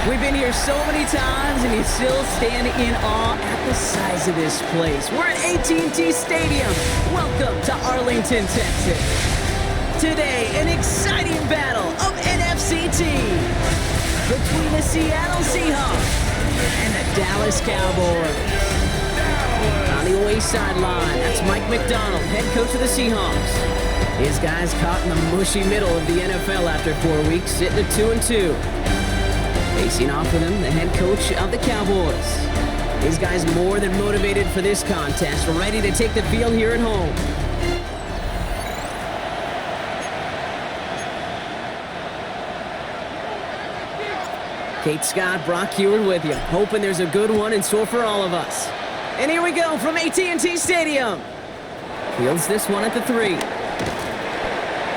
We've been here so many times, and you still stand in awe at the size of this place. We're at AT&T Stadium. Welcome to Arlington, Texas. Today, an exciting battle of NFC teams between the Seattle Seahawks and the Dallas Cowboys. On the away sideline, that's Mike McDonald, head coach of the Seahawks. His guys caught in the mushy middle of the NFL after 4 weeks, sitting at 2-2. Facing off with him, the head coach of the Cowboys. These guys more than motivated for this contest, ready to take the field here at home. Kate Scott, Brock Heward with you, hoping there's a good one in store for all of us. And here we go from AT&T Stadium. Fields this one at the 3.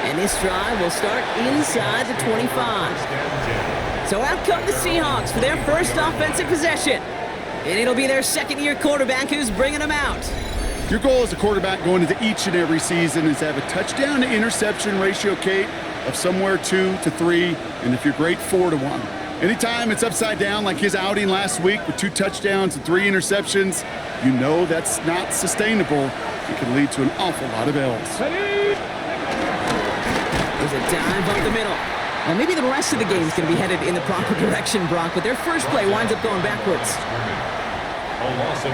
And this drive will start inside the 25. So out come the Seahawks for their first offensive possession. And it'll be their second-year quarterback who's bringing them out. Your goal as a quarterback going into each and every season is to have a touchdown-to-interception ratio, Kate, of somewhere 2 to 3, and if you're great, 4 to 1. Anytime it's upside down like his outing last week with 2 touchdowns and 3 interceptions, you know that's not sustainable. It can lead to an awful lot of L's. There's a dive up the middle. Well, maybe the rest of the game is going to be headed in the proper direction, Brock, but their first play winds up going backwards.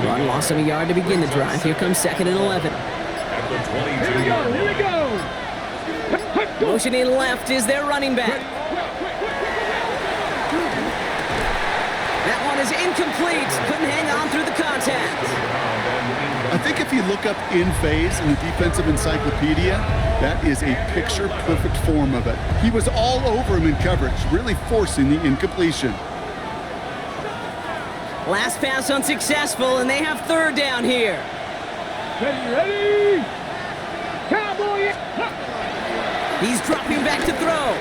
Run loss of a yard to begin the drive. Here comes 2nd and 11. Here we go. Motioning left is their running back. That one is incomplete. Couldn't hang on through the contact. I think if you look up in phase in the defensive encyclopedia, that is a picture-perfect form of it. He was all over him in coverage, really forcing the incompletion. Last pass unsuccessful, and they have 3rd down here. Ready? Cowboy! He's dropping back to throw.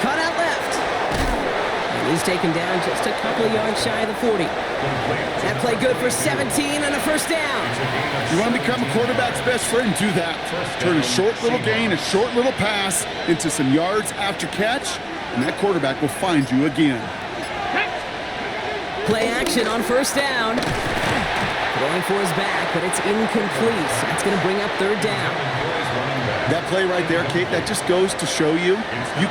Cut out left. And he's taken down just a couple of yards shy of the 40. That play good for 17 and a first down. You want to become a quarterback's best friend, do that. Turn a short little gain, a short little pass into some yards after catch, and that quarterback will find you again. Play action on first down. Going for his back, but it's incomplete. That's going to bring up 3rd down. That play right there, Kate, that just goes to show you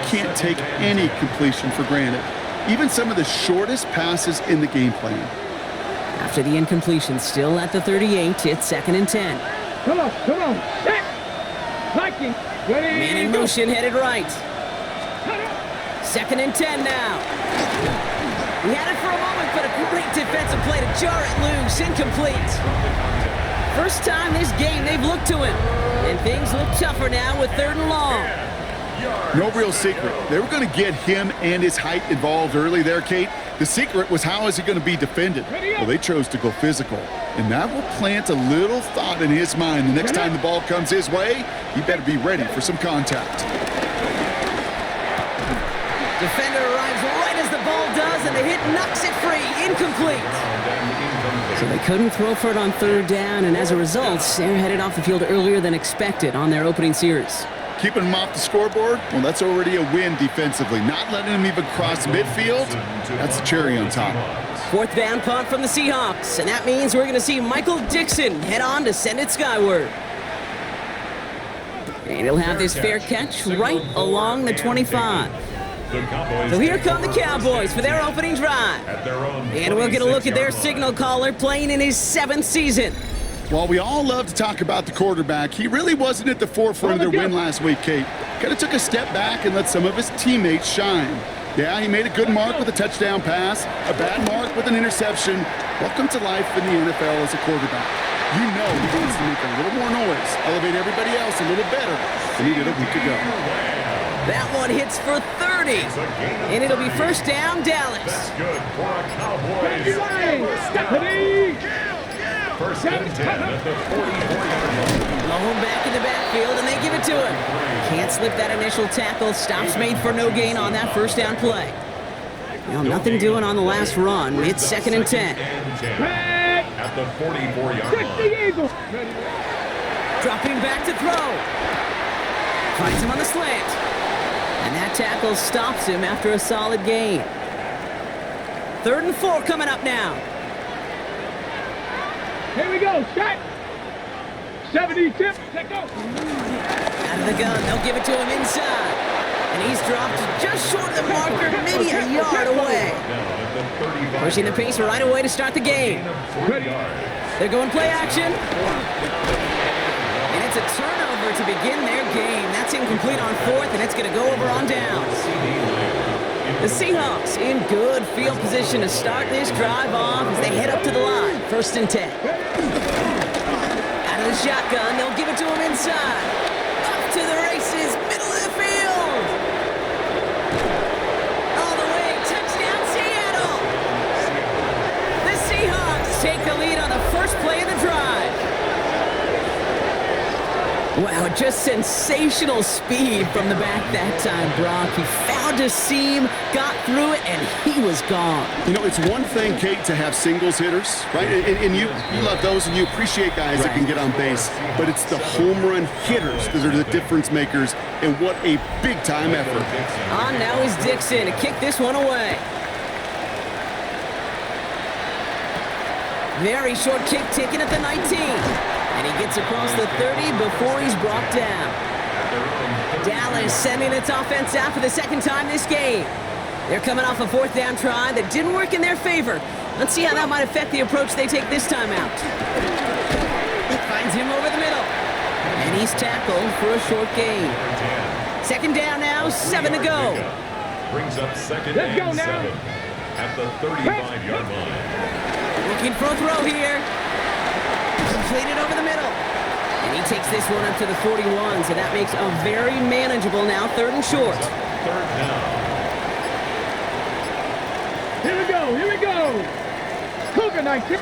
can't take any completion for granted. Even some of the shortest passes in the game plan. After the incompletion, still at the 38, it's 2nd and 10. Come on. Set. Viking. Ready? Man in motion, headed right. 2nd and 10 now. He had it for a moment, but a great defensive play to jar it loose. Incomplete. First time this game they've looked to him. And things look tougher now with 3rd and long. No real secret. They were going to get him and his height involved early there, Kate. The secret was how is he going to be defended? Well, they chose to go physical. And that will plant a little thought in his mind. The next time the ball comes his way, he better be ready for some contact. Defender arrives right as the ball does, and the hit knocks it free. Incomplete. So they couldn't throw for it on 3rd down, and as a result, they're headed off the field earlier than expected on their opening series. Keeping him off the scoreboard, well, that's already a win defensively. Not letting him even cross midfield, that's the cherry on top. 4th down punt from the Seahawks, and that means we're going to see Michael Dixon head on to send it skyward. And he'll have this fair catch right along the 25. So here come the Cowboys for their opening drive. And we'll get a look at their signal caller playing in his 7th season. While we all love to talk about the quarterback, he really wasn't at the forefront of their win last week, Kate. Kind of took a step back and let some of his teammates shine. Yeah, he made a good mark with a touchdown pass, a bad mark with an interception. Welcome to life in the NFL as a quarterback. You know he needs to make a little more noise, elevate everybody else a little better than he did a week ago. That one hits for 30, and it'll be first down, Dallas. That's good for a Cowboys. First and 10 at the 44-yard line. Long back in the backfield, and they give it to him. Can't slip that initial tackle. Stops made for no gain on that first down play. Well, nothing doing on the last run. It's 2nd and 10. At the 44-yard line. Dropping back to throw. Finds him on the slant. And And that tackle stops him after a solid gain. 3rd and 4 coming up now. Here we go, shot. 70 tip, let go. Out of the gun, they'll give it to him inside. And he's dropped just short of the marker, maybe a yard away. Pushing the pace right away to start the game. They're going play action. And it's a turnover to begin their game. That's incomplete on 4th, and it's going to go over on downs. The Seahawks in good field position to start this drive off as they head up to the line. 1st and 10. Out of the shotgun, they'll give it to him inside. Up to the races, middle of the field. All the way, touchdown Seattle. The Seahawks take the lead on the first play of the drive. Wow, just sensational speed from the back that time, Brock. He found a seam, got through it, and he was gone. You know, it's one thing, Kate, to have singles hitters, right? And you love those, and you appreciate guys that can get on base. But it's the home run hitters that are the difference makers, and what a big-time effort. On now is Dixon to kick this one away. Very short kick taken at the 19. And he gets across the 30 before he's brought down. Dallas sending its offense out for the 2nd time this game. They're coming off a 4th down try that didn't work in their favor. Let's see how that might affect the approach they take this time out. Finds him over the middle. And he's tackled for a short gain. 2nd down now, 7 to go. Brings up 2nd Let's go and now. 7 at the 35-yard line. Looking for a throw here. Completed over the middle. And he takes this one up to the 41, so that makes a very manageable now 3rd and short. 3rd down. Here we go, here we go. Cougar 19.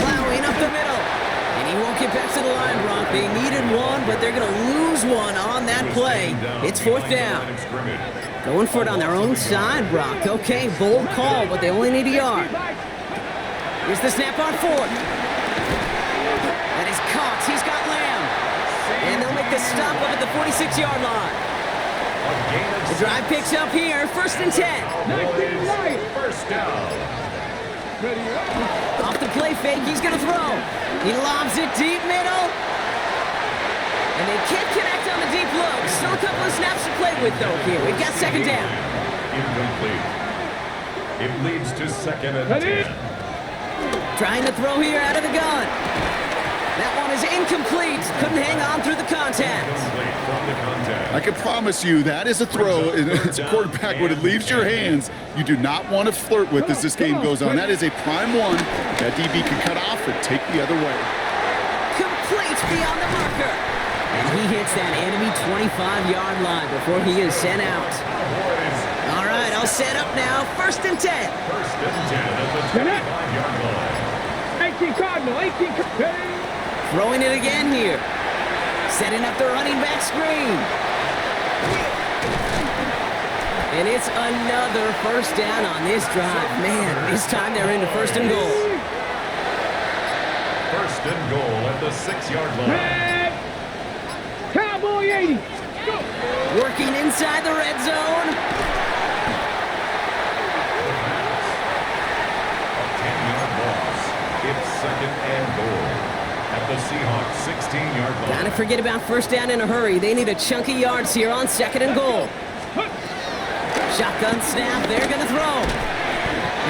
Plowing up the middle. And he won't get back to the line, Brock. They needed one, but they're going to lose one on that play. It's 4th down. Going for it on their own side, Brock. Okay, bold call, but they only need a yard. Here's the snap on 4th. That is caught. He's got Lamb. And they'll make the stop up at the 46-yard line. The drive picks up here. 1st and 10. 19 right. 1st down. Ready up. Off the play fake, he's going to throw. He lobs it deep middle. And they can't connect on the deep look. Still a couple of snaps to play with, though, here. We've got 2nd down. Incomplete. It leads to 2nd and Ready? 10. Trying to throw here out of the gun. That one is incomplete. Couldn't hang on through the contact. Incomplete from the contact. I can promise you that is a throw. It's a quarterback. When it leaves your hands, you do not want to flirt with as this game goes on. That is a prime one that DB can cut off and take the other way. Complete beyond the marker. And he hits that enemy 25-yard line before he is sent out. All right, I'll set up now. 1st and 10. 1st and 10 at the 25-yard line. 18 Cardinal, 18 Cardinal. Throwing it again here. Setting up the running back screen. And it's another 1st down on this drive. Man, this time they're into 1st and goal. 1st and goal at the 6-yard line. Red. Cowboy 80. Go. Working inside the red zone. 10-yard loss. It's 2nd and goal at the Seahawks 16-yard line. Gotta forget about 1st down in a hurry. They need a chunky yards here on 2nd and goal. Shotgun snap. They're gonna throw.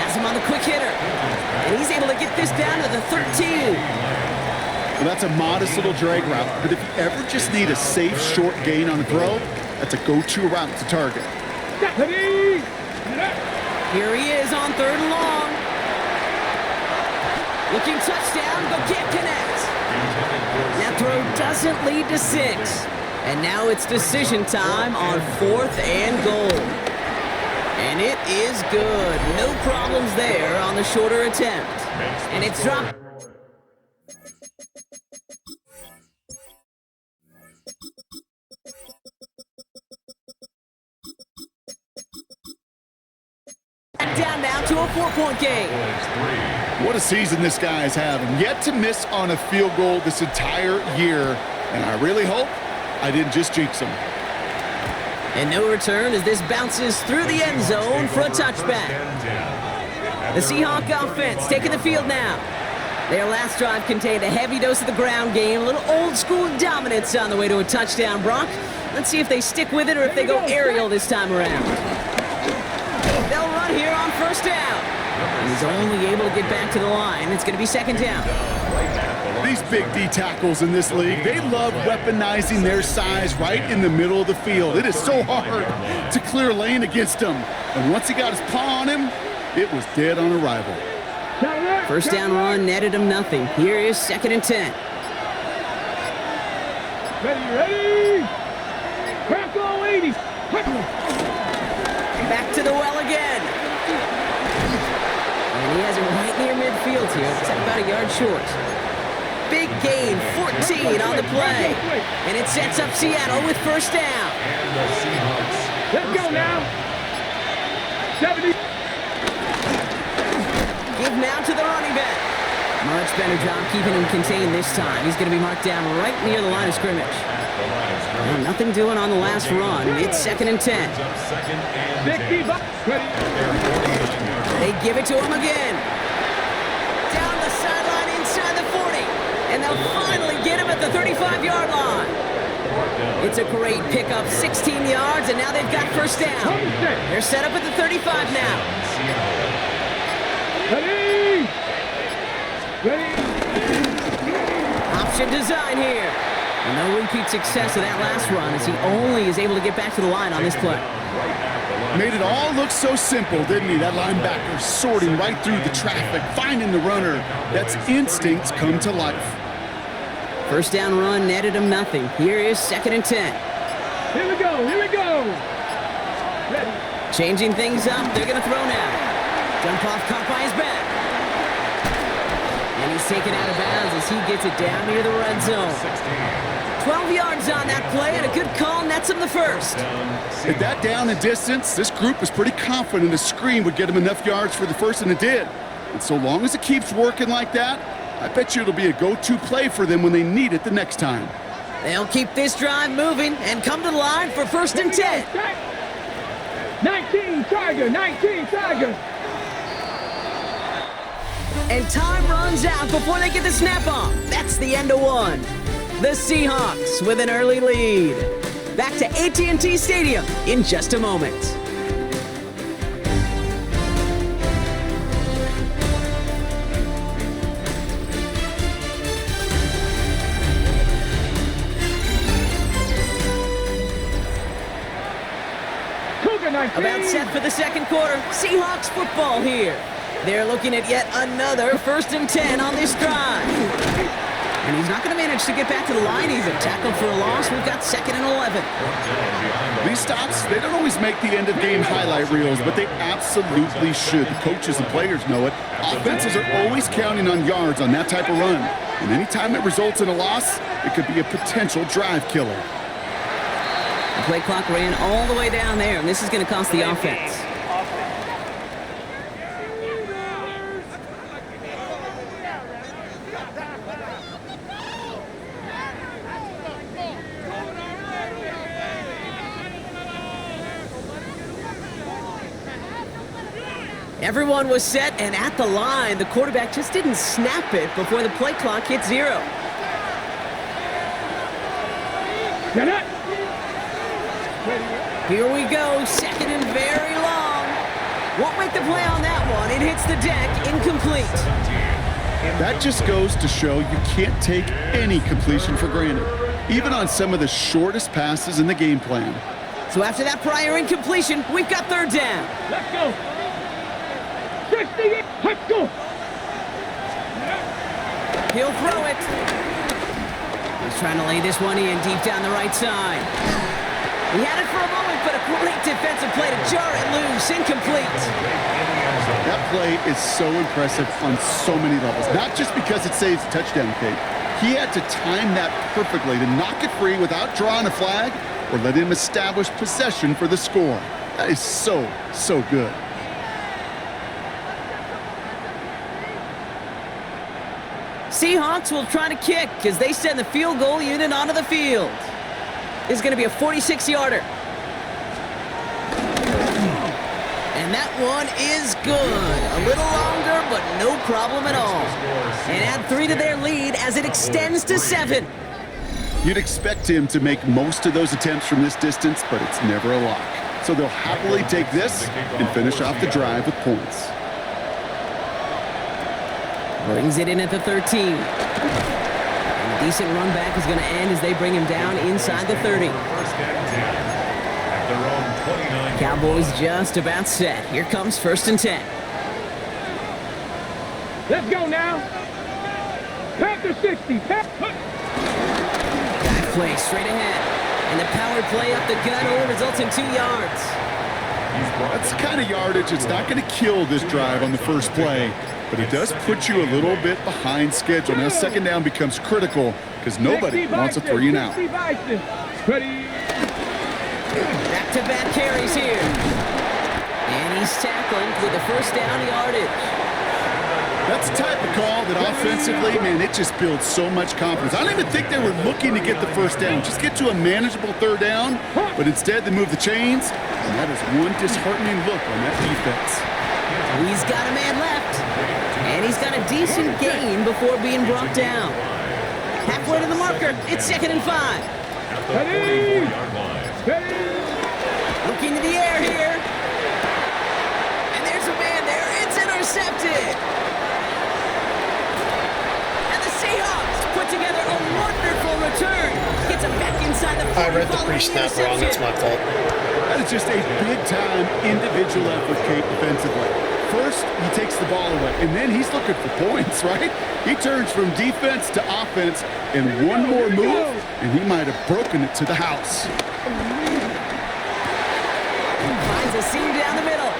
Has him on the quick hitter. And he's able to get this down to the 13. Well, that's a modest little drag route, but if you ever just need a safe, short gain on the throw, that's a go-to route to target. Ready. Here he is on 3rd and long. Looking touchdown, but can't connect. That throw doesn't lead to 6. And now it's decision time on 4th and goal. And it is good. No problems there on the shorter attempt. And it's dropped. Down now to a 4-point game. What a season this guy is having. Yet to miss on a field goal this entire year. And I really hope I didn't just jinx him. And no return as this bounces through the end zone for a touchback. The Seahawk offense taking the field now. Their last drive contained a heavy dose of the ground game, a little old-school dominance on the way to a touchdown, Brock. Let's see if they stick with it or if they go aerial this time around. They'll run here on first down. And he's only able to get back to the line. It's going to be second down. These big D tackles in this league, they love weaponizing their size right in the middle of the field. It is so hard to clear lane against them. And once he got his paw on him, it was dead on arrival. First down run netted him nothing. Here is second and 10. Ready. Crack all 80. Back to the well again. And he has it right near midfield here. It's about a yard short. Big gain, 14 on the play. And it sets up Seattle with first down. And the Seahawks. Let's go now. 70. Give now to the running back. Much better job keeping him contained this time. He's going to be marked down right near the line of scrimmage. Well, nothing doing on the last run. It's second and 10. They give it to him again. Down the sideline inside the 40. And they'll finally get him at the 35-yard line. It's a great pickup, 16 yards, and now they've got first down. They're set up at the 35 now. Ready. Option design here. And no repeat success of that last run as he only is able to get back to the line on this play. Made it all look so simple, didn't he? That linebacker sorting right through the traffic, finding the runner. That's instincts come to life. First down run netted him nothing. Here is second and 10. Here we go. Ready. Changing things up. They're going to throw now. Jump off, caught by his back. And he's taken out of bounds as he gets it down near the red zone. 12 yards on that play, and a good call nets him the first. At that down and distance, this group was pretty confident a screen would get him enough yards for the first, and it did. And so long as it keeps working like that, I bet you it'll be a go-to play for them when they need it the next time. They'll keep this drive moving and come to the line for first and 10. 19 Tiger. And time runs out before they get the snap off. That's the end of one. The Seahawks with an early lead. Back to AT&T Stadium in just a moment. About set for the second quarter. Seahawks football here. They're looking at yet another first and 10 on this drive. And he's not going to manage to get back to the line even. Tackled for a loss. We've got second and 11. These stops, they don't always make the end-of-game highlight reels, but they absolutely should. The coaches and players know it. Offenses are always counting on yards on that type of run. And anytime it results in a loss, it could be a potential drive killer. The play clock ran all the way down there, and this is going to cost the offense. Everyone was set and at the line. The quarterback just didn't snap it before the play clock hit 0. Here we go, second and very long. Won't make the play on that one. It hits the deck, incomplete. That just goes to show you can't take any completion for granted, even on some of the shortest passes in the game plan. So after that prior incompletion, we've got third down. Let's go. 68. Let's go. He'll throw it. He's trying to lay this one in deep down the right side. He had it for a moment, but a great defensive play to jar it loose. Incomplete. That play is so impressive on so many levels, not just because it saves a touchdown, Kate. He had to time that perfectly to knock it free without drawing a flag or letting him establish possession for the score. That is so, so good. Seahawks will try to kick as they send the field goal unit onto the field. This is going to be a 46-yarder. And that one is good. A little longer, but no problem at all. And add 3 to their lead as it extends to 7. You'd expect him to make most of those attempts from this distance, but it's never a lock. So they'll happily take this and finish off the drive with points. Brings it in at the 13. And a decent run back is going to end as they bring him down inside the 30. Cowboys just about set. Here comes 1st and 10. Let's go now. Panther 60. Back play straight ahead. And the power play up the gut results in 2 yards. That's the kind of yardage it's not going to kill this drive on the first play, but it does put you a little bit behind schedule. Now 2nd down becomes critical because nobody wants a 3 and out. Ready. Back-to-back carries here. And he's tackled with the 1st down yardage. That's the type of call that offensively, man, it just builds so much confidence. I don't even think they were looking to get the 1st down. Just get to a manageable 3rd down, but instead they move the chains, and that is one disheartening look on that defense. He's got a man left, and he's got a decent gain before being brought down. Halfway to the marker, it's 2nd and 5. Ready. Looking to the air here. And there's a man there. It's intercepted. And the Seahawks put together a wonderful return. Gets him back inside the 40. I read the pre-snap wrong. That's my fault. That is just a big-time individual effort, Kate, defensively. First, he takes the ball away, and then he's looking for points, right? He turns from defense to offense, and one more move, and he might have broken it to the house. Finds a seam down the middle.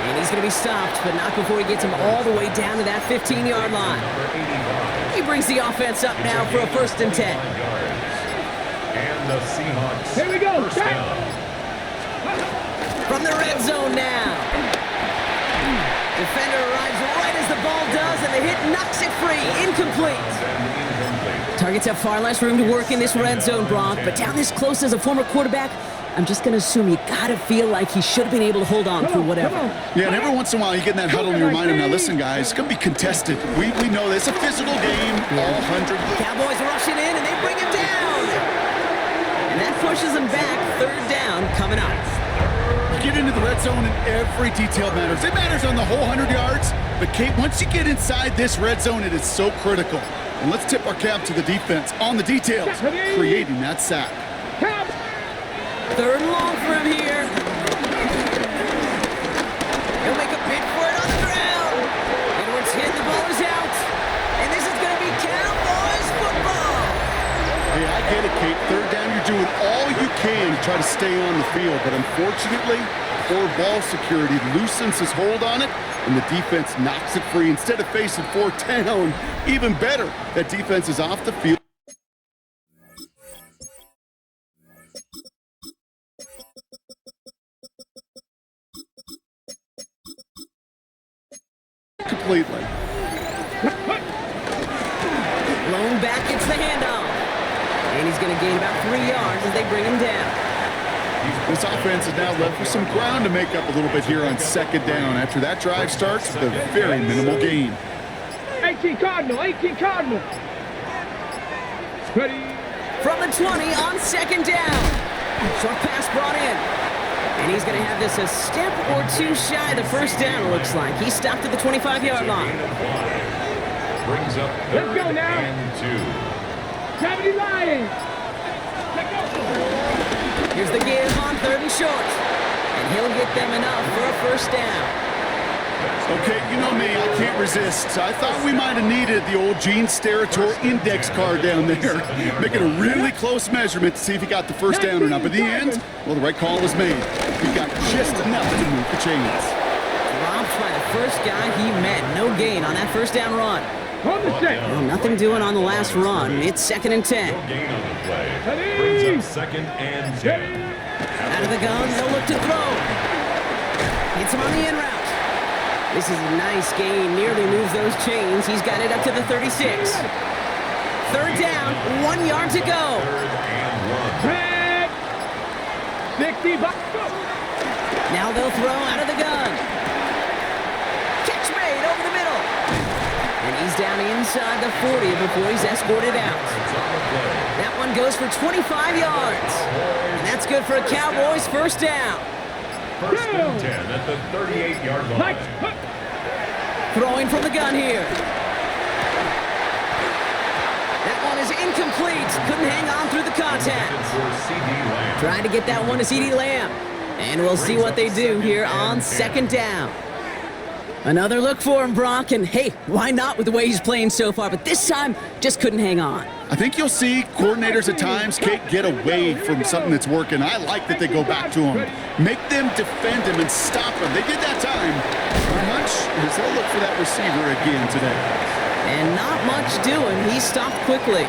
And he's going to be stopped, but not before he gets him all the way down to that 15-yard line. He brings the offense up now for a 1st and 10. And the Seahawks. Here we go. First down. From the red zone now. Defender arrives right as the ball does, and the hit knocks it free. Incomplete. Targets have far less room to work in this red zone, Brock, but down this close as a former quarterback, I'm just going to assume you got to feel like he should have been able to hold on through whatever. Yeah, and every once in a while you get in that huddle and you remind him, now listen, guys, it's going to be contested. We know this. It's a physical game, all 100. Cowboys rushing in, and they bring him down. And that pushes him back. 3rd down coming up. You get into the red zone and every detail matters. It matters on the whole 100 yards, but Kate, once you get inside this red zone, it is so critical. And let's tip our cap to the defense on the details, creating that sack. 3rd and long for him here. He'll make a bid for it on the ground. Edwards hit, the ball is out. And this is going to be Cowboys football. Hey, I get it, Kate. 3rd down, you're doing all you can to try to stay on the field. But unfortunately, poor ball security loosens his hold on it, and the defense knocks it free. Instead of facing 4th down, even better, that defense is off the field. Completely. Blown back, it's the handoff. And he's going to gain about 3 yards as they bring him down. This offense is now left with some ground to make up a little bit here on 2nd down after that drive starts with a very minimal gain. 18 Cardinal. Ready. From the 20 on 2nd down. Short pass brought in. And he's going to have this a step or 2 shy of the 1st down, it looks like. He's stopped at the 25-yard line. Brings up 3rd and 2. Gravity Lions. Here's the give on 3rd and short. And he'll get them enough for a 1st down. Okay, you know me, I can't resist. I thought we might have needed the old Gene Steratore index card down there. Making a really close measurement to see if he got the 1st down or not. But in the end, well, the right call was made. He got just enough to move the chains. Dropped by the first guy he met. No gain on that 1st down run. Well, nothing doing on the last run. It's 2nd and 10. No gain on the play. Brings up 2nd and 10. Out of the gun, no look to throw. Hits him on the in route. This is a nice gain, nearly moves those chains. He's got it up to the 36. 3rd down, 1 yard to go. 3rd and 1. 60 back. Now they'll throw out of the gun. Catch made over the middle. And he's down inside the 40 before he's escorted out. That one goes for 25 yards. And that's good for a Cowboys first down. First and 10 at the 38-yard line. Throwing from the gun here. That one is incomplete. Couldn't hang on through the contact. Trying to get that one to CeeDee Lamb. And we'll see what they do here on second down. Another look for him, Brock, and hey, why not with the way he's playing so far? But this time, just couldn't hang on. I think you'll see coordinators at times, Kate, get away from something that's working. I like that they go back to him. Make them defend him and stop him. They did that time. My hunch is they'll look for that receiver again today. And not much doing. He stopped quickly.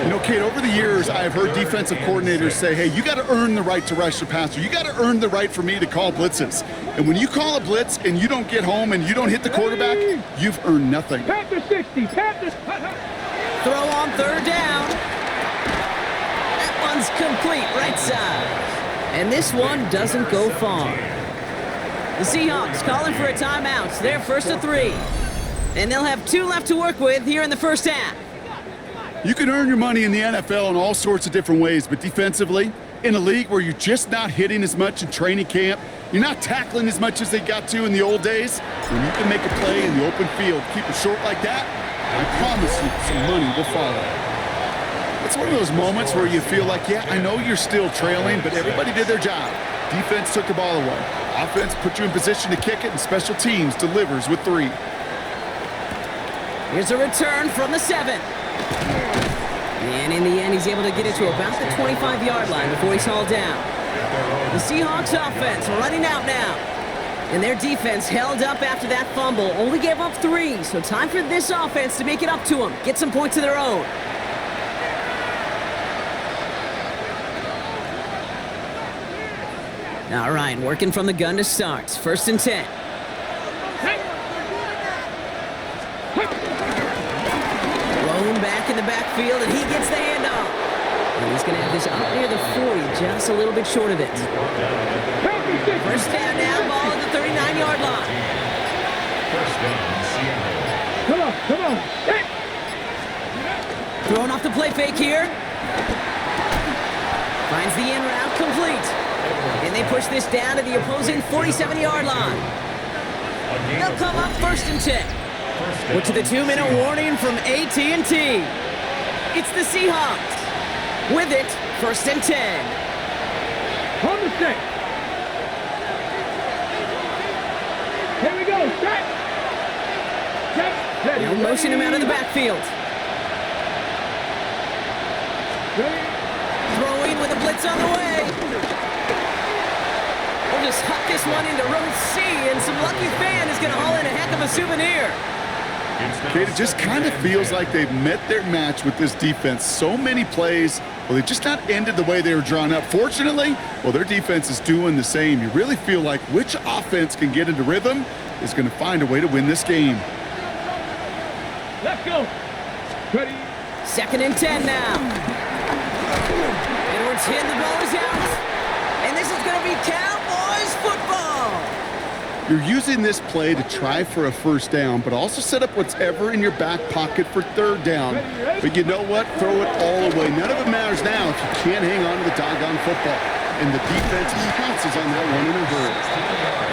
You know, Kate, over the years, I've heard defensive coordinators say, hey, you got to earn the right to rush the passer. You got to earn the right for me to call blitzes. And when you call a blitz and you don't get home and you don't hit the quarterback, you've earned nothing. Panther 60. Panther. Throw on third down. That one's complete, right side. And this one doesn't go far. The Seahawks calling for a timeout. They're first to 3. And they'll have 2 left to work with here in the first half. You can earn your money in the NFL in all sorts of different ways, but defensively, in a league where you're just not hitting as much in training camp, you're not tackling as much as they got to in the old days, when you can make a play in the open field, keep it short like that, I promise you some money will follow. It's one of those moments where you feel like, yeah, I know you're still trailing, but everybody did their job. Defense took the ball away. Offense put you in position to kick it, and special teams delivers with 3. Here's a return from the 7. And in the end, he's able to get it to about the 25-yard line before he's hauled down. The Seahawks offense running out now. And their defense held up after that fumble. Only gave up 3, so time for this offense to make it up to them. Get some points of their own. All right, working from the gun to start. First and 10. Back in the backfield, and he gets the handoff. And he's going to have this up near the 40, just a little bit short of it. First down now, ball at the 39-yard line. First down, Seattle. Come on. Hey. Throwing off the play fake here. Finds the in route complete. And they push this down to the opposing 47-yard line. They'll come up first and 10. We're to the 2-minute warning from AT&T. It's the Seahawks. With it, first and 10. On the stick. Here we go. Set. They'll motion him out of the backfield. Throwing with a blitz on the way. We'll just huck this one into row C, and some lucky fan is going to haul in a heck of a souvenir. Kate, it just kind of feels like they've met their match with this defense. So many plays, well, they've just not ended the way they were drawn up. Fortunately, well, their defense is doing the same. You really feel like which offense can get into rhythm is going to find a way to win this game. Let's go. Ready. Second and 10 now. Edwards hit, the ball is out. And this is going to be Cowboys football. You're using this play to try for a first down, but also set up whatever in your back pocket for third down. But you know what? Throw it all away. None of it matters now if you can't hang on to the doggone football. And the defense pounces on that one in a hurry.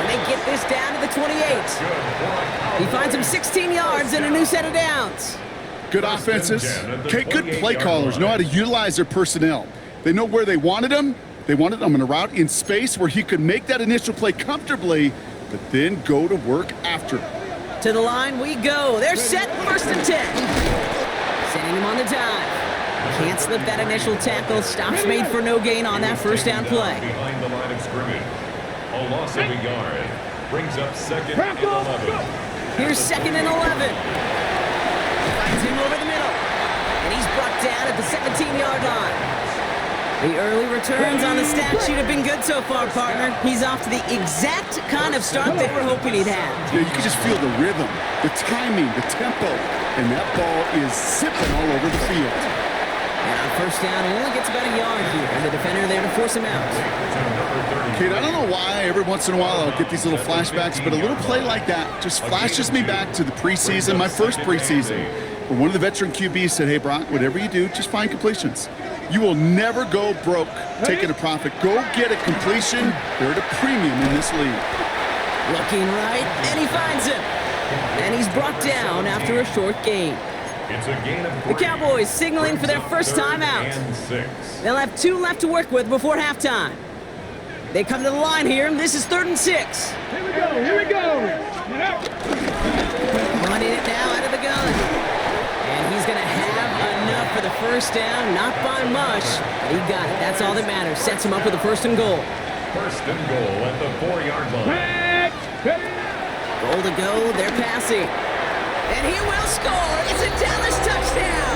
And they get this down to the 28. He finds him 16 yards and a new set of downs. Good offenses. Okay, good play callers know how to utilize their personnel. They know where they wanted them. They wanted them in a route in space where he could make that initial play comfortably, but then go to work after. To the line we go. They're set, first and 10. Sending him on the dive. Can't slip that initial tackle. Stops made for no gain on that first down play. Behind the line of scrimmage. A loss of a yard. Brings up second and 11. Here's second and 11. Finds him over the middle. And he's brought down at the 17-yard line. The early returns on the stat sheet have been good so far, partner. He's off to the exact kind of start they were hoping he'd have. Yeah, you can just feel the rhythm, the timing, the tempo, and that ball is zipping all over the field. And on first down, only gets about a yard here, and the defender there to force him out. Kate, I don't know why every once in a while I'll get these little flashbacks, but a little play like that just flashes me back to the preseason, my first preseason, where one of the veteran QBs said, hey, Brock, whatever you do, just find completions. You will never go broke taking a profit. Go get a completion. They're at a premium in this league. Looking right, and he finds him. And he's brought down after a short gain. It's a gain of The Cowboys signaling for their first time out. They'll have 2 left to work with before halftime. They come to the line here, and this is 3rd and 6. Here we go, here we go. Running it now out of the gun. And he's going to have enough for the first down, not by much. But he got it. That's all that matters. Sets him up with a 1st and goal. 1st and goal at the 4-yard line. Goal to go. They're passing. And he will score. It's a Dallas touchdown.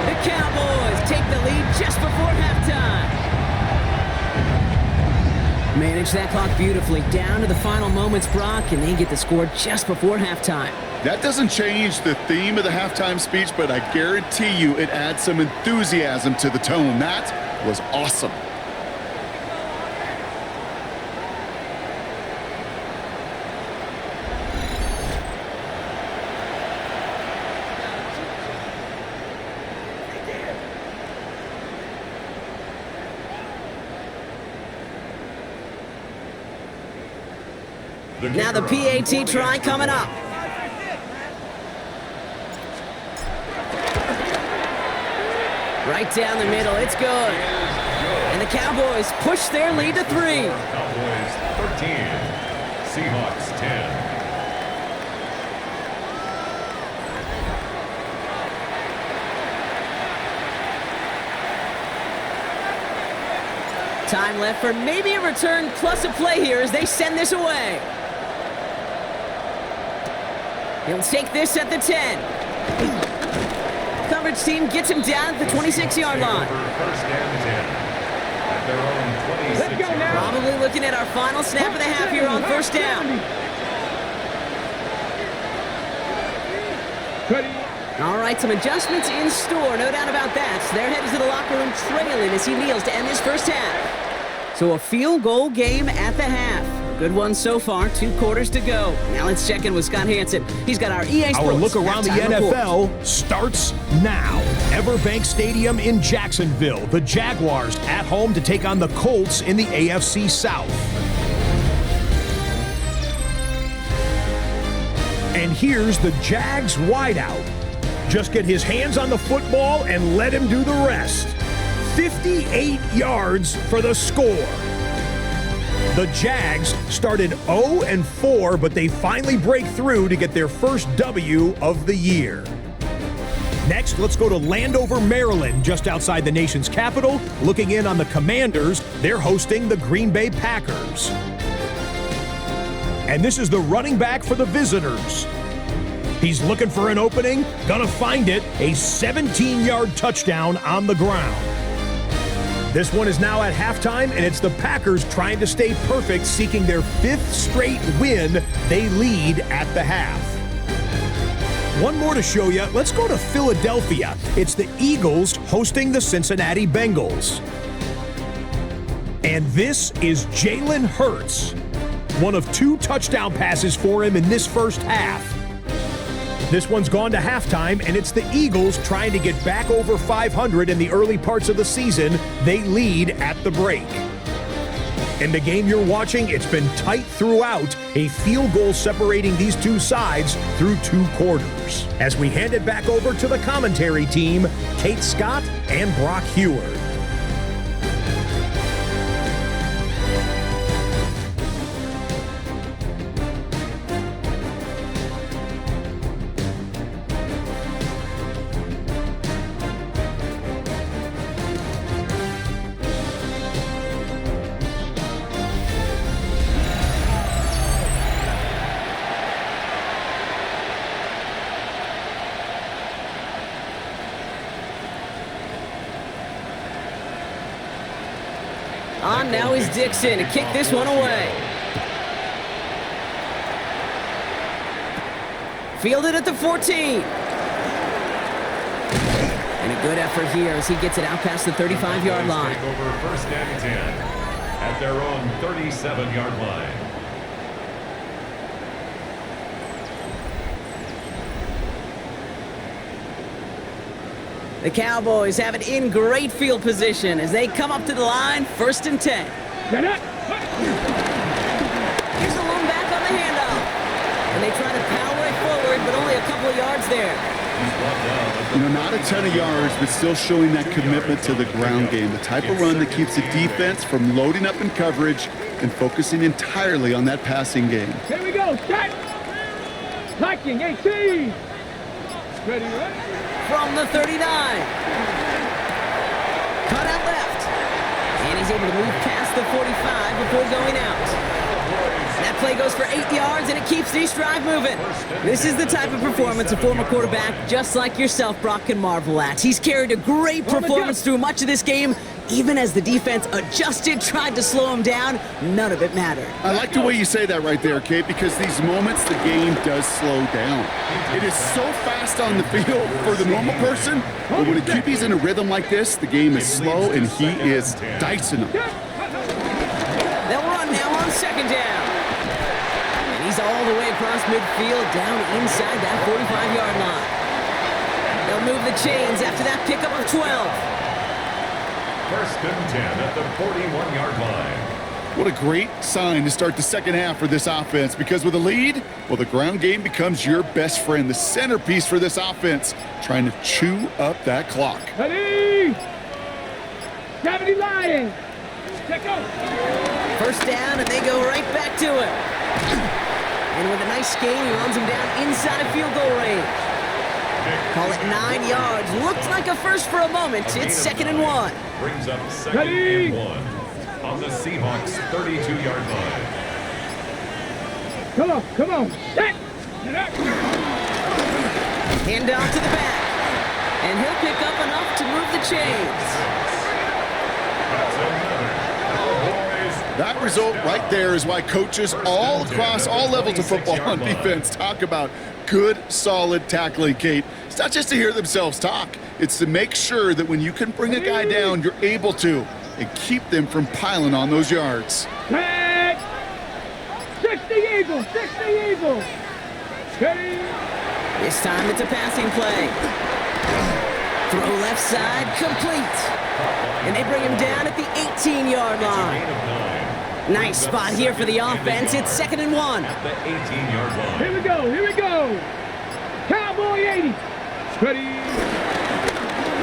The Cowboys take the lead just before halftime. Manage that clock beautifully. Down to the final moments, Brock, and they get the score just before halftime. That doesn't change the theme of the halftime speech, but I guarantee you it adds some enthusiasm to the tone. That was awesome. Now the PAT try coming up. Right down the middle, it's good. And the Cowboys push their lead to 3. Cowboys 13, Seahawks 10. Time left for maybe a return plus a play here as they send this away. He'll take this at the 10. Coverage team gets him down at the 26-yard line. First and 10 at their own 26. Let's go now. Probably looking at our final snap of the half here on 1st down. All right, some adjustments in store, no doubt about that. They're headed to the locker room trailing as he kneels to end this first half. So a field goal game at the half. Good one so far, 2 quarters to go. Now let's check in with Scott Hansen. He's got our EA Sports. Our look around the NFL report starts now. Everbank Stadium in Jacksonville. The Jaguars at home to take on the Colts in the AFC South. And here's the Jags wideout. Just get his hands on the football and let him do the rest. 58 yards for the score. The Jags started 0-4, but they finally break through to get their first W of the year. Next, let's go to Landover, Maryland, just outside the nation's capital. Looking in on the Commanders, they're hosting the Green Bay Packers. And this is the running back for the visitors. He's looking for an opening, gonna find it, a 17-yard touchdown on the ground. This one is now at halftime, and it's the Packers trying to stay perfect, seeking their 5th straight win. They lead at the half. One more to show you. Let's go to Philadelphia. It's the Eagles hosting the Cincinnati Bengals. And this is Jalen Hurts. One of 2 touchdown passes for him in this first half. This one's gone to halftime, and it's the Eagles trying to get back over 500 in the early parts of the season. They lead at the break. In the game you're watching, it's been tight throughout, a field goal separating these 2 sides through 2 quarters. As we hand it back over to the commentary team, Kate Scott and Brock Heward. On now is Dixon to kick this one away. Fielded at the 14. And a good effort here as he gets it out past the 35-yard line. Over 1st and 10. at their own 37-yard line. The Cowboys have it in great field position as they come up to the line, 1st and 10. Here's a lone back on the handoff. And they try to power it forward, but only a couple of yards there. You know, not a ton of yards, but still showing that commitment to the ground game. The type of run that keeps the defense from loading up in coverage and focusing entirely on that passing game. Here we go. Set. Blocking 18. Ready, right? From the 39. Cut out left. And he's able to move past the 45 before going out. That play goes for 8 yards, and it keeps this drive moving. This is the type of performance a former quarterback just like yourself, Brock, can marvel at. He's carried a great performance through much of this game. Even as the defense adjusted, tried to slow him down, none of it mattered. I like the way you say that right there, Kate, because these moments the game does slow down. It is so fast on the field for the normal person, but when a QB's in a rhythm like this, the game is slow and he is dicing them. They'll run now on 2nd down. And he's all the way across midfield, down inside that 45-yard line. They'll move the chains after that pickup of 12. 1st and 10 at the 41-yard line. What a great sign to start the second half for this offense, because with a lead, well, the ground game becomes your best friend, the centerpiece for this offense, trying to chew up that clock. Ready. 70 Lions. Check out. 1st down, and they go right back to it. And with a nice gain, he runs him down inside of field goal range. Call it 9 yards. Looked like a first for a moment. It's 2nd and 1. Brings up 2nd and 1 on the Seahawks 32-yard line. Come on. Set. Hand off to the back. And he'll pick up enough to move the chains. That's another Cowboys. That result right there is why coaches all across all levels of football on defense talk about good, solid tackling, Kate. It's not just to hear themselves talk. It's to make sure that when you can bring a guy down, you're able to, and keep them from piling on those yards. 60 Eagles. 60 Eagles. Ready. This time it's a passing play. Throw left side, complete. And they bring him down at the 18-yard line. Nice spot here for the offense. It's 2nd and 1. At the 18-yard line. Here we go. Cowboy 80. Ready.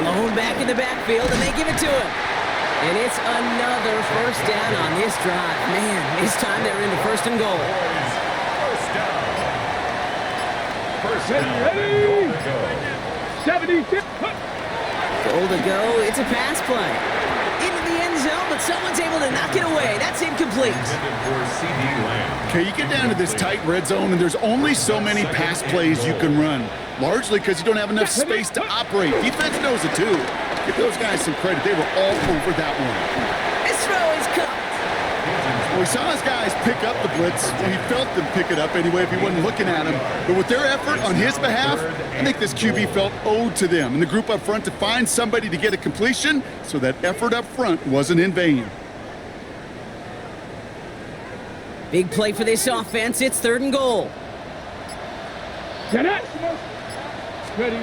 Lone back in the backfield, and they give it to him. And it's another 1st down on this drive. Man, this time they're into 1st and goal. First down. First down. Ready. Goal to go. 72. Goal to go. It's a pass play. Into the end zone, but someone's able to knock it away. That's incomplete. Intended for CD Lamb. Okay, you get down to this tight red zone, and there's only so many pass plays you can run, largely because you don't have enough space to operate. Defense knows it, too. Give those guys some credit. They were all over that one. This throw is cut. Well, we saw his guys pick up the blitz, and he felt them pick it up anyway if he wasn't looking at him. But with their effort on his behalf, I think this QB felt owed to them and the group up front to find somebody to get a completion, so that effort up front wasn't in vain. Big play for this offense. It's 3rd and goal. Ready.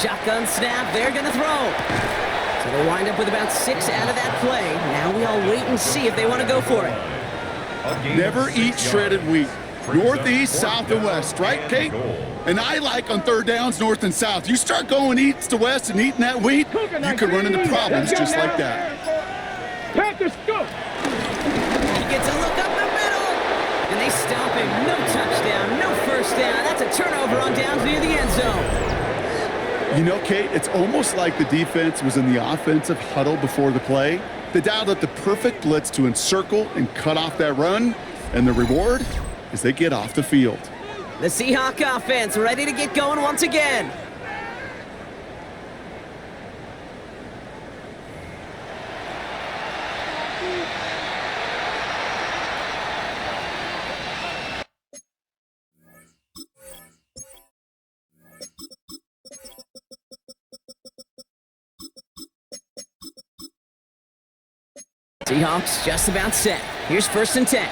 Shotgun snap. They're going to throw. So they'll wind up with about 6 out of that play. Now we all wait and see if they want to go for it. Never eat shredded wheat. Northeast, south, and west, right, Kate? And I like on 3rd downs, north and south. You start going east to west and eating that wheat, you can run into problems just like that. Panthers go. He gets a look up the middle. And they stop him. No touchdown, no 1st down. That's a turnover on downs near the end zone. You know, Kate, it's almost like the defense was in the offensive huddle before the play. They dialed up the perfect blitz to encircle and cut off that run, and the reward is they get off the field. The Seahawk offense ready to get going once again. Seahawks just about set. Here's 1st and 10.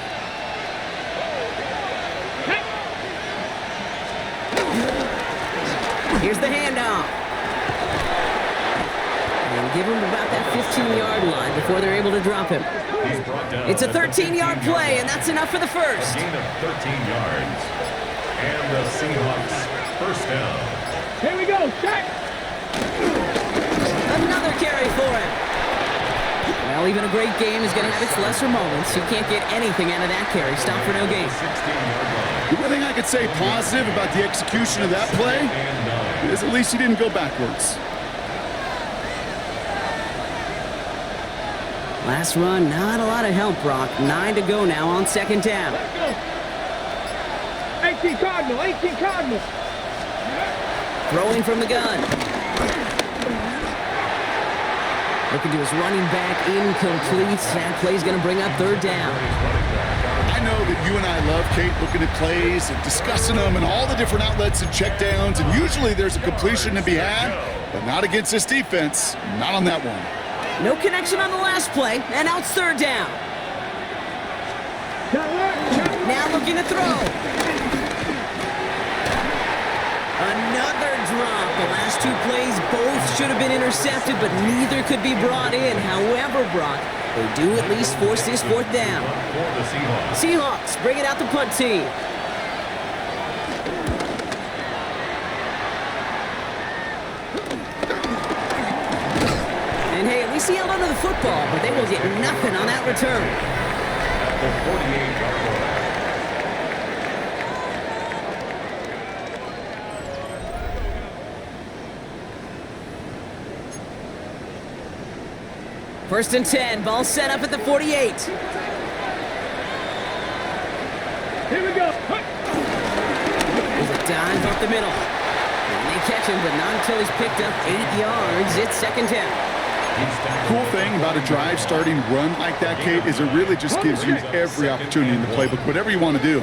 Here's the handoff. And give him about that 15-yard line before they're able to drop him. It's a 13-yard play, and that's enough for the first. Gain of 13 yards. And the Seahawks first down. Here we go, check. Another carry for him. Well, even a great game is going to have its lesser moments. You can't get anything out of that carry. Stop for no gain. 16-yard line. The one thing I could say positive about the execution of that play is at least he didn't go backwards. Last run, not a lot of help, Brock. 9 to go now on 2nd down. 18 Cardinal, 18 Cardinal. Throwing from the gun. Looking to his running back, incomplete. That play's going to bring up 3rd down. I know that you and I love, Kate, looking at plays and discussing them and all the different outlets and checkdowns, and usually there's a completion to be had, but not against this defense, not on that one. No connection on the last play, and now it's 3rd down. Now looking to throw. Another drop. The last 2 plays both should have been intercepted, but neither could be brought in. However, Brock, they do at least force this 4th down. Seahawks bring it out the punt team. And hey, at least he held onto the football, but they will get nothing on that return. At the 48-yard line. First and 10, ball set up at the 48. Here we go. There's a dive up the middle. And they catch him, but not until he's picked up 8 yards. It's 2nd down. Cool thing about a drive starting run like that, Kate, is it really just gives you every opportunity in the playbook, whatever you want to do.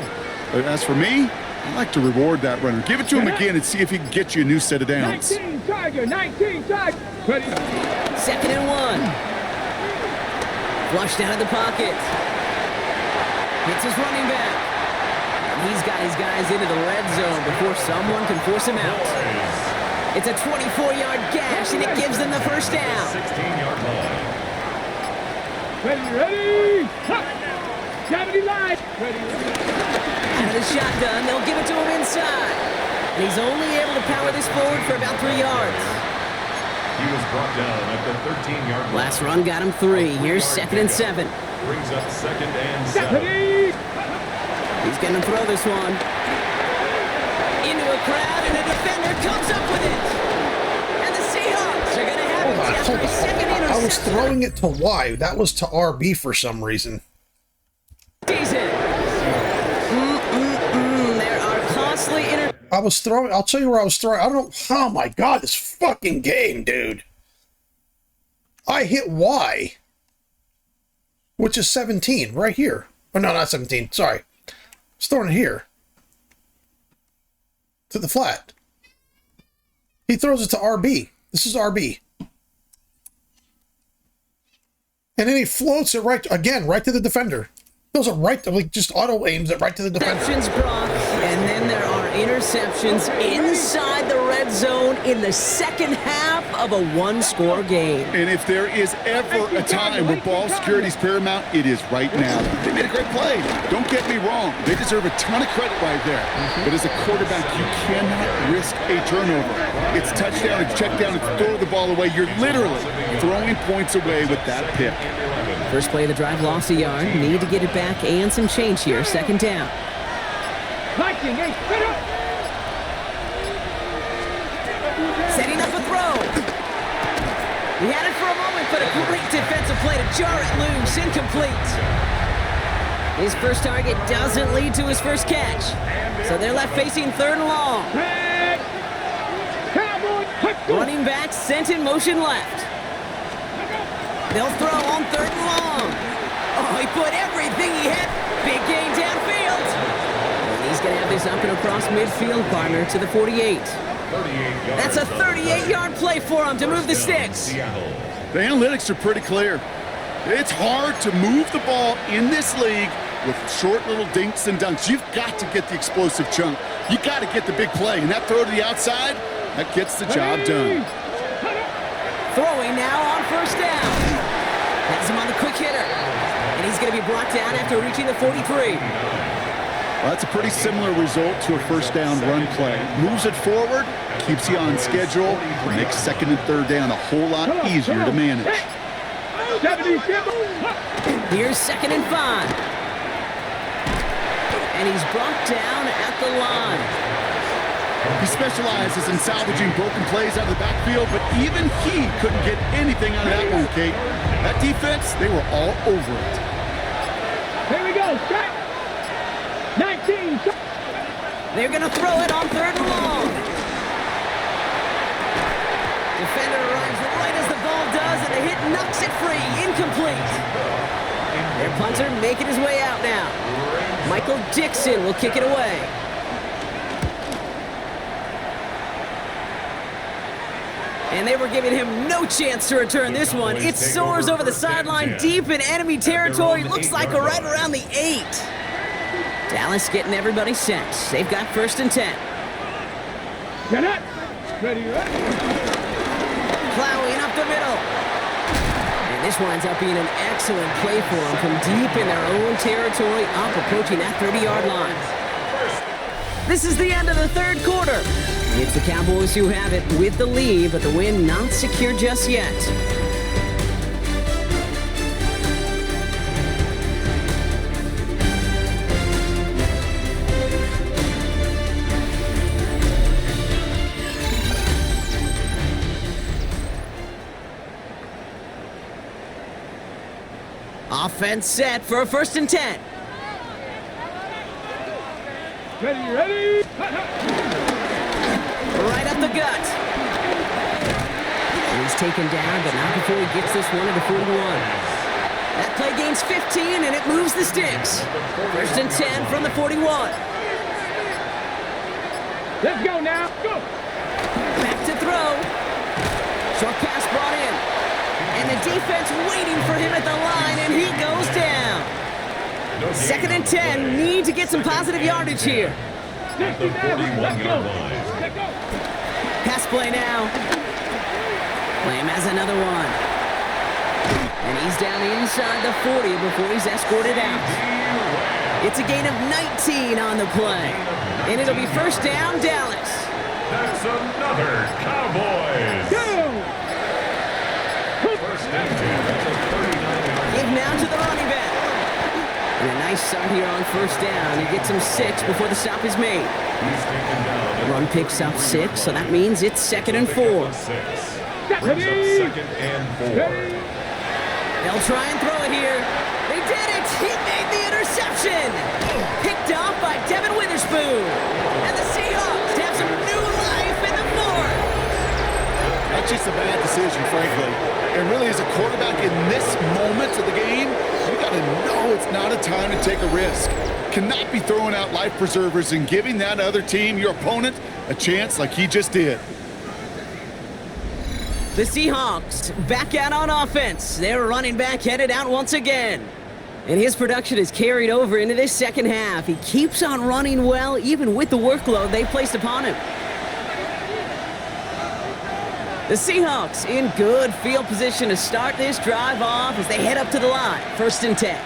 But as for me, I like to reward that runner. Give it to him again and see if he can get you a new set of downs. 19 Tiger, 19 Tiger. Ready. 2nd and 1. Flushed out of the pocket. Hits his running back. And he's got his guys into the red zone before someone can force him out. It's a 24-yard gash, and it gives them the first down. 16-yard line. Ready. Gravity line. Ready. Out of the shotgun, they'll give it to him inside. And he's only able to power this forward for about 3 yards. He was brought down at the 13-yard line. Last run got him 3. Here's 2nd and 7. Brings up 2nd and 7. He's going to throw this one. Into a crowd, and a defender comes up with it. And the Seahawks are going to have it after a second interception. I was throwing it to Y. That was to RB for some reason. Decent. There are costly I was throwing, I'll tell you where I was throwing. I don't know. Oh my God, this fucking game, dude. I hit Y, which is 17, right here. Oh, no, not 17. Sorry. I was throwing it here. To the flat. He throws it to RB. This is RB. And then he floats it right, again, right to the defender. Those are right, like just auto aims it right to the defender. Brock, and then there are interceptions inside the red zone in the second half of a one-score game. And if there is ever a time where ball security is paramount, it is right now. They made a great play. Don't get me wrong. They deserve a ton of credit right there. But as a quarterback, you cannot risk a turnover. It's touchdown, it's check down, it's throw the ball away. You're literally throwing points away with that pick. First play of the drive lost a yard. Need to get it back and some change here. Second down. Setting up a throw. He had it for a moment, but a great defensive play to jar it loose. Incomplete. His first target doesn't lead to his first catch. So they're left facing third and long. Running back sent in motion left. They'll throw on third and long. Oh, he put everything he had. Big gain downfield. And he's going to have this up and across midfield, partner, to the 48. That's a 38-yard play for him to move the sticks. The analytics are pretty clear. It's hard to move the ball in this league with short little dinks and dunks. You've got to get the explosive chunk. You got to get the big play. And that throw to the outside, that gets the job done. Throwing now on first down. Has him on the quick hitter. And he's going to be brought down after reaching the 43. Well, that's a pretty similar result to a first down run play. Moves it forward, keeps you on schedule, makes second and third down a whole lot easier to manage. Here's 2nd and 5. And he's brought down at the line. He specializes in salvaging broken plays out of the backfield, but even he couldn't get anything out of that one, Kate. That defense, they were all over it. Here we go, strike. 19. They're going to throw it on 3rd and long. Defender arrives right as the ball does, and the hit knocks it free. Incomplete. Their punter making his way out now. Michael Dixon will kick it away. And they were giving him no chance to return this one. It soars over the sideline deep in enemy territory. Looks like right around the 8. Dallas getting everybody set. They've got 1st and 10. Get it. Ready, ready. Plowing up the middle. And this winds up being an excellent play for them from deep in their own territory, up approaching that 30-yard line. This is the end of the 3rd quarter. It's the Cowboys who have it with the lead, but the win not secure just yet. Offense set for a 1st and 10. Ready, ready. Right up the gut. And he's taken down, but not before he gets this one at the 41. That play gains 15, and it moves the sticks. 1st and 10 from the 41. Let's go now. Go. Back to throw. Short pass brought in. And the defense waiting for him at the line, and he goes down. 2nd and 10. Need to get some positive yardage here. At the 41-yard line. Pass play now. Lamb has another one. And he's down inside the 40 before he's escorted out. It's a gain of 19 on the play. And it'll be 1st down, Dallas. That's another Cowboys. Go. 1st and 10. That's a 39-yard. Give now to the running back. And a nice start here on 1st down. He gets him 6 before the stop is made. He's taken down. Run picks up 6, so that means it's 2nd and 4. Brings up 2nd and 4. They'll try and throw it here. They did it! He made the interception! Picked off by Devin Witherspoon. And the Seahawks have some new life in the 4th. That's just a bad decision, frankly. And really, as a quarterback in this moment of the game, you got to know it's not a time to take a risk. Cannot be throwing out life preservers and giving that other team, your opponent, a chance like he just did. The Seahawks back out on offense. Their running back headed out once again. And his production is carried over into this 2nd half. He keeps on running well, even with the workload they placed upon him. The Seahawks in good field position to start this drive off as they head up to the line. 1st and 10.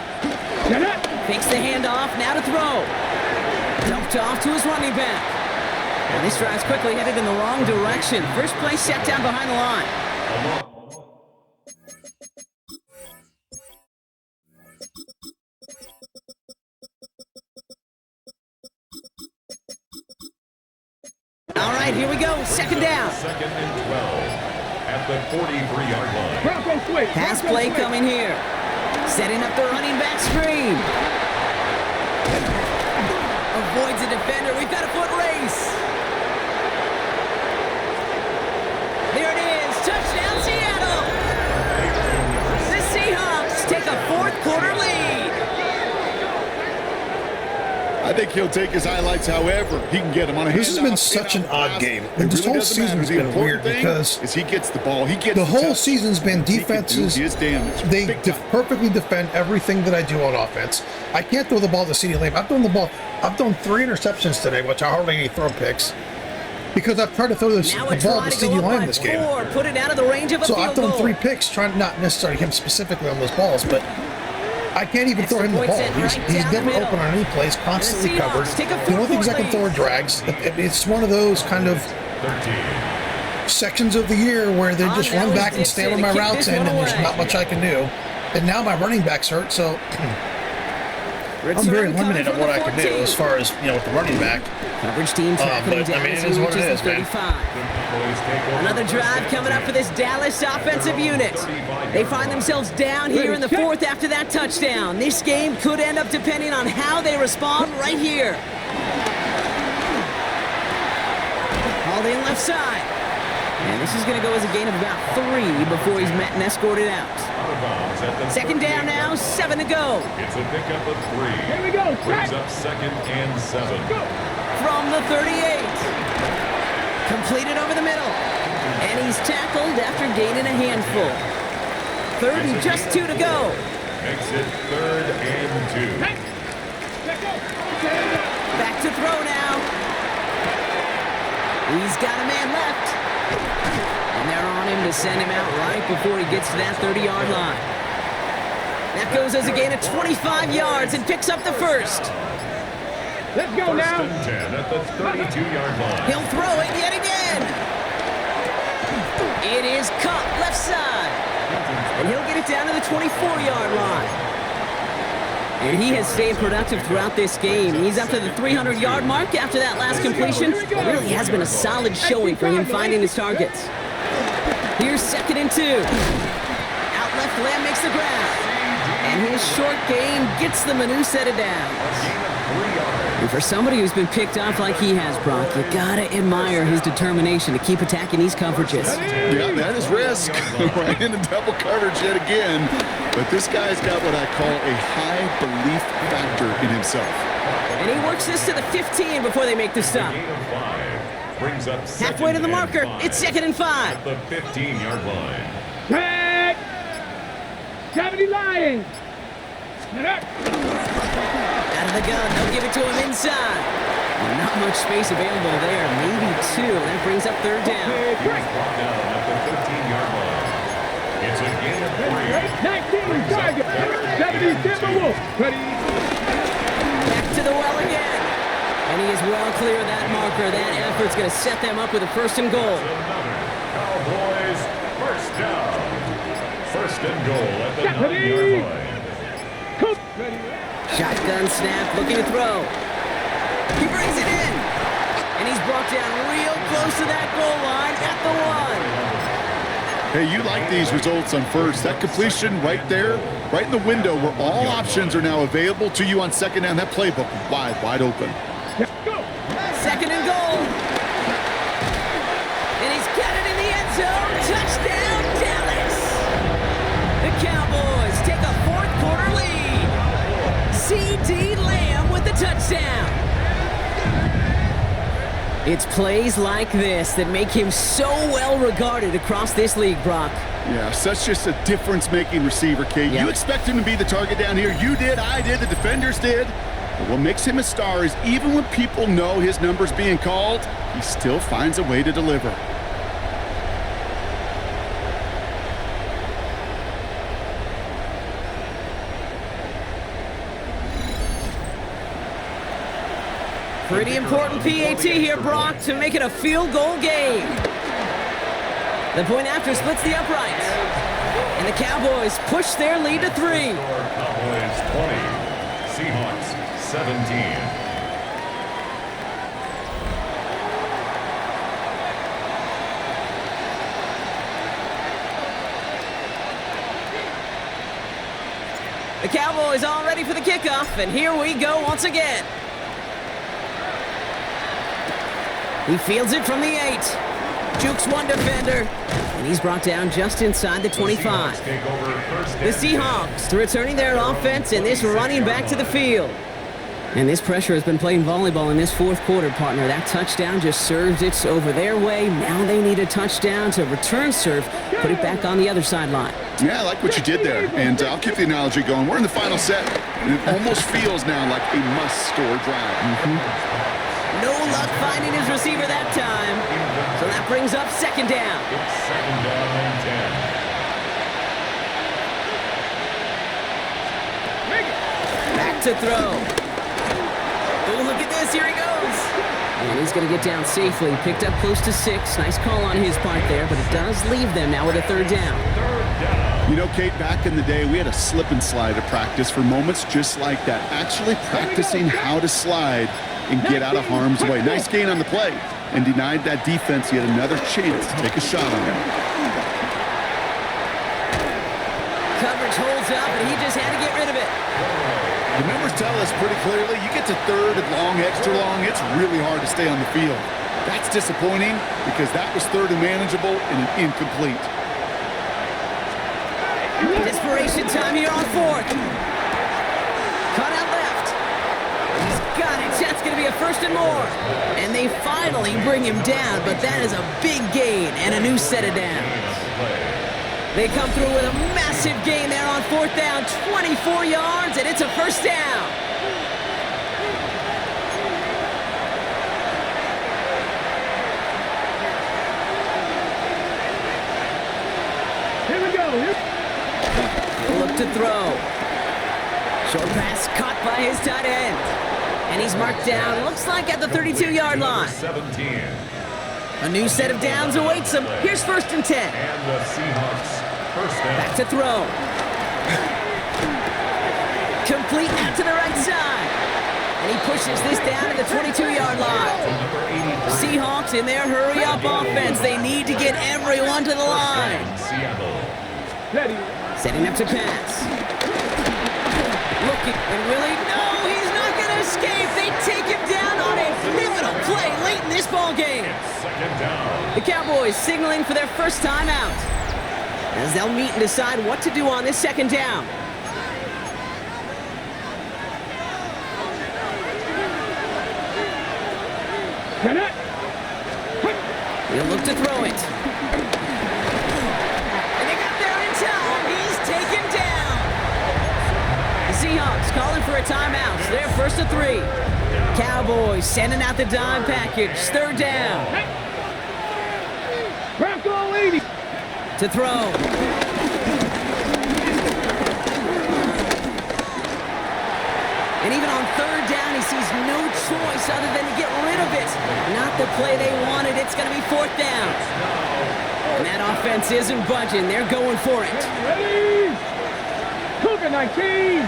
Fakes the handoff, now to throw. Dumped off to his running back. And this drive's quickly headed in the wrong direction. First play set down behind the line. All right, here we go. 2nd down. 2nd and 12. At the 43-yard line. Bronco switch. Pass play coming here. Setting up the running back screen. Avoids a defender. We've got a foot race. There it is. Touchdown, Seattle. The Seahawks take a 4th quarter lead. I think he'll take his highlights however he can get them on a This has been handoff, such an in-out odd pass. game. It And this really whole doesn't matter. season's The been important weird thing because is he gets the ball. He gets the whole touch. season's been He can do defenses. his damage. They Big time. perfectly defend everything that I do on offense. I can't throw the ball to CeeDee Lamb. I've thrown 3 interceptions today, which I hardly any throw picks, because I've tried to throw the Now ball a to try to go CeeDee up Lamb by this game. 4, put it out of the range of a So field I've thrown goal. 3 picks, trying not necessarily him specifically on those balls, but I can't even throw him the Extra ball. point set He's right down never the middle. open on any plays, constantly And the covered. Seahawks take a The only things I 4-4 can throw are lead. drags. It's one of those kind of 13. sections of the year where they just now run is back and Dixon stay on to my kick routes this in, one and there's away. not much I can do. And now my running back's hurt, so I'm Return very coming limited on from what the I can do 14. as far as, with the running back. Coverage team tracking him but, I down mean, as it he is what reaches it the is, man. 35. Cowboys take over Another first drive and coming up for 10 this Dallas offensive unit. They find themselves down here in the 4th after that touchdown. This game could end up depending on how they respond right here. Hauled in left side. And this is going to go as a gain of about 3 before he's met and escorted out. Out of bounds at the 2nd down now, 7 to go. It's a pickup of 3. Here we go. Brings Set. up 2nd and 7. From the 38. Completed over the middle. And he's tackled after gaining a handful. 3rd and just 2 to go. Makes it 3rd and 2. Hey. Let go. Back to throw now. He's got a man left. And they're on him to send him out right before he gets to that 30-yard line. That goes as a gain of 25 yards and picks up the 1st. Let's go 1st now. and 10 at the 32-yard line. He'll throw it yet again. It is caught left side. And he'll get it down to the 24-yard line. And he has stayed productive throughout this game. He's up to the 300-yard mark after that last completion. It really has been a solid showing for him finding his targets. Here's 2nd and 2. Out left, Lamb makes the grab. And his short game gets them a new set of downs. And for somebody who's been picked off like he has, Brock, you gotta admire his determination to keep attacking these coverages. Yeah, that is risk. Right into double coverage yet again. But this guy's got what I call a high belief factor in himself. And he works this to the 15 before they make the stop. Gain of 5. Brings up Halfway to the 2nd marker. and 5. It's 2nd and 5. At the 15-yard line. Tag. 70 Lions. Get up. Out of the gun, they'll give it to him inside. Not much space available there, maybe 2. That brings up 3rd down. Hey, He's break. brought down at the 15-yard line. It's a gain of 3. 19 target. 70 Timberwolves. Ready. Back to the well again. And he is well clear of that marker. That effort's going to set them up with a 1st and goal. Another Cowboys 1st down. 1st and goal at the 9-yard line. Cook. Ready. Shotgun snap, looking to throw. He brings it in. And he's brought down real close to that goal line at the 1. Hey, you like these results on 1st. That completion right there, right in the window where all options are now available to you on 2nd down. That playbook wide open. Go. 2nd and goal. And he's got it in the end zone. Touchdown, Dallas. The Cowboys take a 4th quarter lead. CeeDee Lamb with the touchdown. It's plays like this that make him so well regarded across this league, Brock. Yeah, such just a difference-making receiver, Kate. Yeah. You expect him to be the target down here. You did, I did, the defenders did. But what makes him a star is even when people know his number's being called, he still finds a way to deliver. Pretty important PAT here, Brock, to make it a field goal game. The point after splits the uprights. And the Cowboys push their lead to 3. Cowboys 20. Seahawks 17. The Cowboys all ready for the kickoff, and here we go once again. He fields it from the 8. Jukes one defender, and he's brought down just inside the 25. Take over 1st The and 10. Seahawks returning their offense and this running back to the field. And this pressure has been playing volleyball in this fourth quarter, partner. That touchdown just served it over their way. Now they need a touchdown to return serve, put it back on the other sideline. Yeah, I like what you did there. And I'll keep the analogy going. We're in the final set, and it almost feels now like a must-score drive. No luck finding his receiver that time. So that brings up second down. It's second down and 10. Back to throw. Oh, look at this. Here he goes. And he's going to get down safely. Picked up close to 6. Nice call on his part there, but it does leave them now with a third down. You know, Kate, back in the day, we had a slip and slide at practice for moments just like that. Actually practicing how to slide and get out of harm's way. Nice gain on the play, and denied that defense yet another chance to take a shot on him. Coverage holds up, and he just had to get rid of it. The numbers tell us pretty clearly, you get to third and long, extra long, it's really hard to stay on the field. That's disappointing because that was third and manageable and an incomplete. Desperation time here on fourth. Cut out left. He's got it. That's going to be a first and more. And they finally bring him down, but that is a big gain and a new set of downs. They come through with a massive gain there on fourth down, 24 yards, and it's a first down. Here we go. Look to throw. Short pass caught by his tight end. And he's marked down, looks like at the 32-yard line. 17. A new set of downs awaits him. Here's first and 10. And the Seahawks first down. Back to throw. Complete out to the right side. And he pushes this down to the 22-yard line. Seahawks in their hurry-up offense. They need to get everyone to the line. Seattle. Ready. Setting up to pass. Looking, and really, no, he's not going to escape. They take him down on a pivotal play late in this ball game. Second down. The Cowboys signaling for their first time out, as they'll meet and decide what to do on this second down. He'll look to throw it. And they got there in time. He's taken down. The Seahawks calling for a timeout. They're first to 3. Cowboys sending out the dime package. Third down. Bronco 80. To throw. And even on third down, he sees no choice other than to get rid of it. Not the play they wanted. It's going to be fourth down. And that offense isn't budging. They're going for it. Ready. Cougar 19.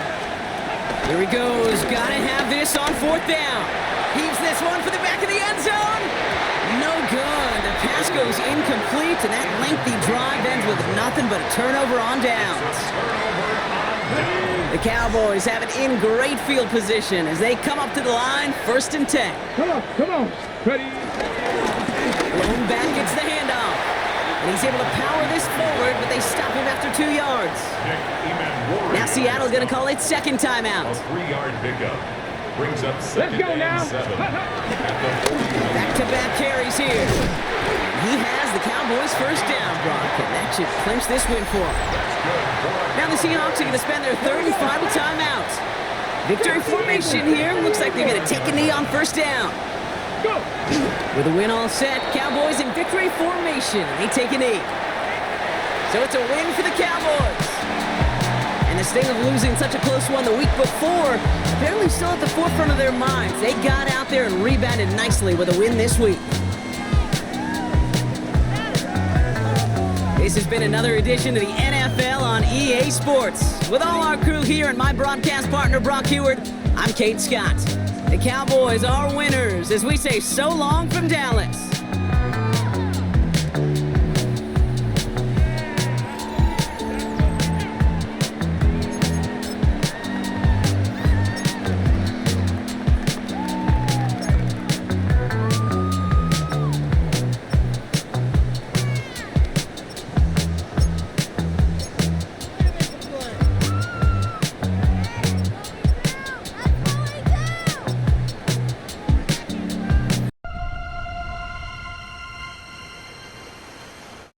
Here he goes. Got to have this on fourth down. Heaves this one for the back of the end zone. No good. The pass goes incomplete, and that lengthy drive ends with nothing but a turnover on downs. The Cowboys have it in great field position as they come up to the line, first and 10. Come on. Ready. Lone back gets the handoff. And he's able to power this forward, but they stop him after 2 yards. Now Seattle going to call it second timeout. A 3-yard pickup brings up second and 7. Back-to-back carries here. He has the Cowboys first down, Brock, and that should clinch this win for him. Now the Seahawks are going to spend their third and final timeout. Victory formation here. Looks like they're going to take a knee on first down. Go. With a win all set, Cowboys in victory formation. They take a knee. So it's a win for the Cowboys. And the sting of losing such a close one the week before, apparently still at the forefront of their minds. They got out there and rebounded nicely with a win this week. This has been another edition of the NFL on EA Sports. With all our crew here and my broadcast partner, Brock Heward, I'm Kate Scott. The Cowboys are winners as we say so long from Dallas.